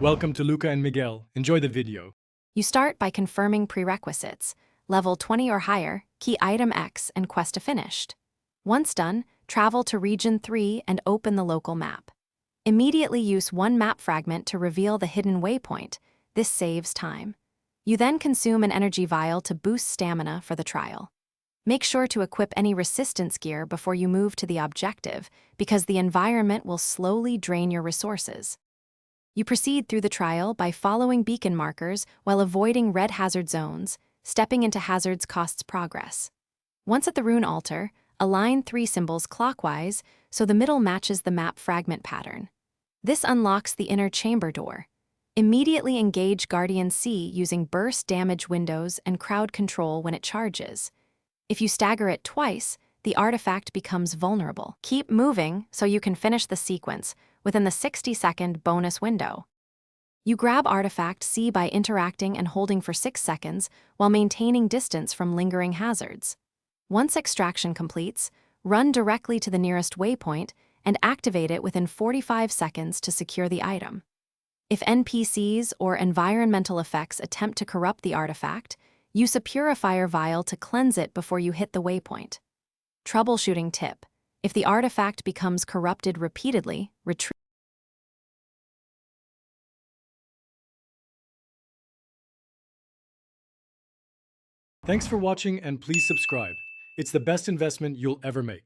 Welcome to Luca and Miguel. Enjoy the video. You start by confirming prerequisites, level 20 or higher, key item X, and quest to finished. Once done, travel to Region 3 and open the local map. Immediately use one map fragment to reveal the hidden waypoint. This saves time. You then consume an energy vial to boost stamina for the trial. Make sure to equip any resistance gear before you move to the objective, because the environment will slowly drain your resources. You proceed through the trial by following beacon markers while avoiding red hazard zones. Stepping into hazards costs progress. Once at the rune altar, align 3 symbols clockwise so the middle matches the map fragment pattern. This unlocks the inner chamber door. Immediately engage Guardian C using burst damage windows and crowd control when it charges. If you stagger it twice, the artifact becomes vulnerable. Keep moving so you can finish the sequence within the 60-second bonus window. You grab artifact C by interacting and holding for 6 seconds while maintaining distance from lingering hazards. Once extraction completes, run directly to the nearest waypoint and activate it within 45 seconds to secure the item. If NPCs or environmental effects attempt to corrupt the artifact, use a purifier vial to cleanse it before you hit the waypoint. Troubleshooting tip: if the artifact becomes corrupted repeatedly, retreat. Thanks for watching and please subscribe. It's the best investment you'll ever make.